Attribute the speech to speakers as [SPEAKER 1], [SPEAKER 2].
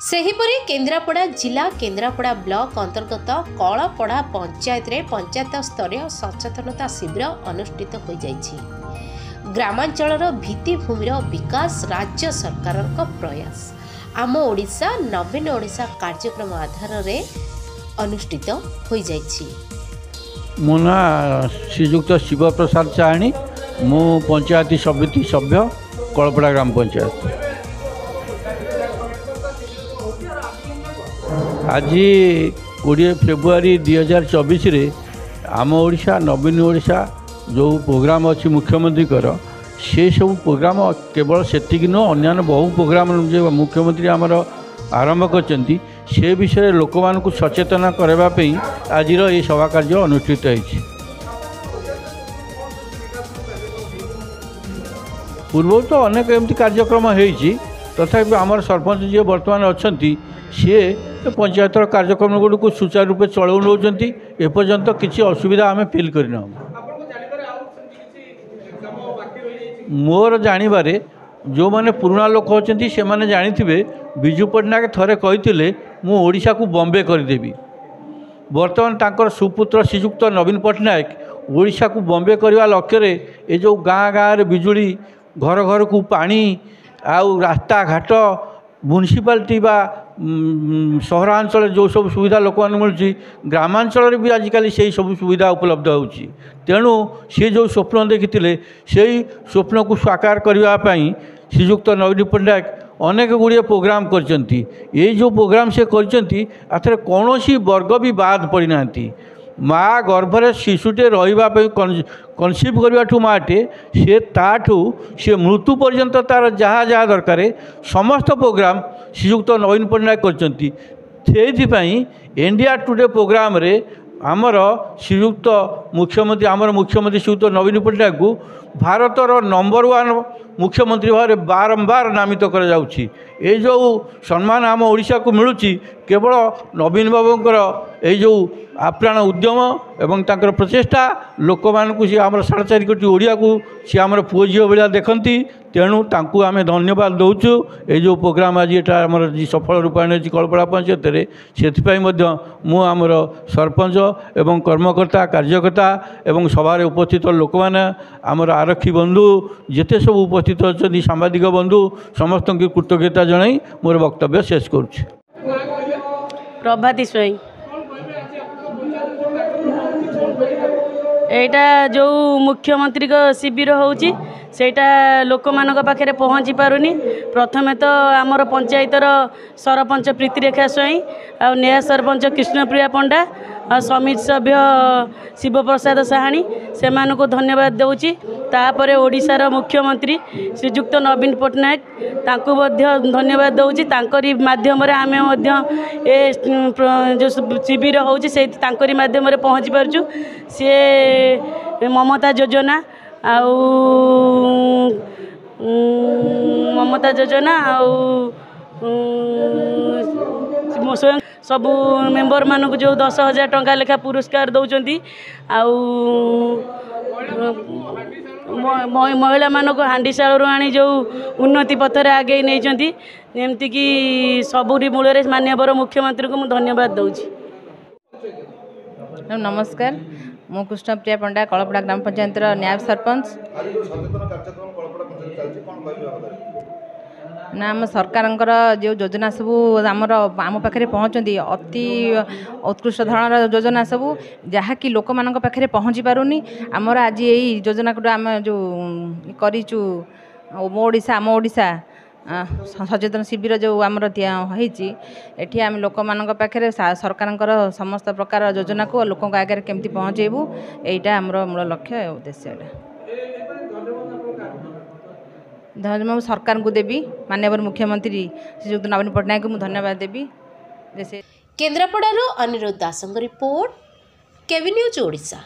[SPEAKER 1] सेहीपरि केन्द्रापड़ा जिला केन्द्रापड़ा ब्लॉक अंतर्गत कलपड़ा पंचायत रे पंचायत स्तरीय सचेतनता शिविर अनुष्ठित हो जाइछि। ग्रामांचलर भित्तिभूमिर विकास राज्य सरकार प्रयास आम ओडिशा नवीन ओडिशा कार्यक्रम आधार रे अनुष्ठित हो जाइछि।
[SPEAKER 2] मो ना श्रीजुक्त शिव प्रसाद चाणी मु पंचायती समिति सभ्य कलपड़ा ग्राम पंचायत। आज 20 फेब्रुआरी 2024 रे आम ओडिशा नवीन ओडिशा जो प्रोग्राम अच्छी मुख्यमंत्री से सब प्रोग्राम केवल सेतिक नुह अन्य बहु प्रोग्राम जो मुख्यमंत्री आमर आरंभ करछंती से विषय लोक मानकु सचेतन करने आज ये सभा कार्य अनुष्ठित होइछि। पूर्व तो अनेक एमती कार्यक्रम होइछि तथापि आमर सरपंच जी वर्तमान अच्छी सी पंचायतर कार्यक्रम गुड़ को सुचारू रूप चलाऊ नौकरी एपर्यंत किसी असुविधा आम फिल करना। मोर जानवर जो मैंने पुराना लोक अच्छा से मैंने जानी विजु पट्टनायक थरे कही मु ओडिशा को बॉम्बे करदेवी। बर्तमान तांकर सुपुत्र श्रीजुक्त नवीन पट्टनायक ओडिशा को बॉम्बे करने लक्ष्य ये जो गाँ गाँव बिजुली घर घर को पानी आउ रास्ता घाट म्युनिसिपालिटी बा सहरांचल जो सब सुविधा लोक मिलूँ ग्रामांचल भी आजिकल से सब सुविधा उपलब्ध होची। तेणु सी जो स्वप्न देखी से स्वप्न को साकार करने श्रीजुक्त नवीन पट्टनायक अनेक गुड़िया प्रोग्राम करचंती। ये जो प्रोग्राम से करचंती आथरे कौन सी वर्ग भी बाद पड़ी ना। माँ गर्भरे शिशुटे रही कनसीव करने माटे से ताठू से मृत्यु पर्यंत तार जहाँ जहाँ दरकार समस्त प्रोग्राम श्रीजुक्त नवीन पट्टनायक करचंती। से इंडिया टुडे प्रोग्राम रे आमर श्रीजुक्त मुख्यमंत्री श्रीजुक्त नवीन पट्टनायक को भारतर नंबर 1 मुख्यमंत्री भाव बारंबार नामित कर जाउछि। ये जो सम्मान आम ओडिशा को मिलूँ केवल नवीन बाबूंकर ये जो आप्राण उद्यम एवं तांकर प्रचेष्टा लोक मानकु सी आमर 4.5 कोटी ओडिया को सी आमर पुओ झील भाया देखती। तेणु तांकु आमे धन्यवाद दौचु। ये जो प्रोग्राम आज एटा आमर सफल रूपायन होछि कलपड़ा पंचायत रे सेथिपाई मध्य मु आमर सरपंच एवं कर्मकर्ता कार्यकर्ता एवं सभारे उपस्थित लोक माने आमर आरक्षी बंधु जेते सब उपस्थित अच्छा सांबादिक बंधु समस्त की कृतज्ञता जनाई मोर वक्तव्य शेष करुछि।
[SPEAKER 3] प्रभाती स्वयं एटा जो मुख्यमंत्री को शिविर होउची सेटा लोक मानक पाखे पहुँची पारुनी। प्रथमे तो आमर पंचायतर सरपंच प्रीतिरेखा स्वयं आ नया सरपंच कृष्णप्रिया पंडा आ समिति सभ्य शिव प्रसाद साहानी से मानको धन्यवाद देउची। तापरे ओडिशार मुख्यमंत्री श्रीजुक्त नवीन पट्टनायक तांको मध्य धन्यवाद देउची। तांकरी माध्यम रे आमे मध्य ए जो शिविर होउची से तांकरी माध्यम रे पहुँची पारछु। से ममता योजना आउ ममता योजना आउ स्वयं सबू मेंबर मानक जो 10,000 टंका लेखा पुरस्कार दौरान आउ महिला मानक हांडीशाल आनी जो उन्नति पथरे आगे नहीं एमती कि सबुरी मूल माननीय मुख्यमंत्री को मुझे धन्यवाद दूची।
[SPEAKER 4] नमस्कार मु कृष्णप्रिया पंडा कलपड़ा ग्राम पंचायत न्याय सरपंच। ना आम सरकार जो योजना सबू आमर आम पाखे पहुँचती अति उत्कृष्ट धरण योजना सबू जहाँकि लोक मान पाखे पहुँची पारुनी। आमर आज यही योजना को आम जो करूँ ओडिशा आम ओडिशा सचेतन शिविर जो आमर होती आम लोक मान पाखे सरकार समस्त प्रकार योजना को लोक आगे केमती पहुँचेबू यहीटा आमर मूल लक्ष्य उद्देश्य। धन्यवाद सरकार को देवी माननीय मुख्यमंत्री श्रीजुक्त नवीन पट्टनायक को धन्यवाद देवी। जैसे
[SPEAKER 1] केन्द्रापड़ारू अनिरुद्ध दासंग रिपोर्ट केवी न्यूज ओडिशा।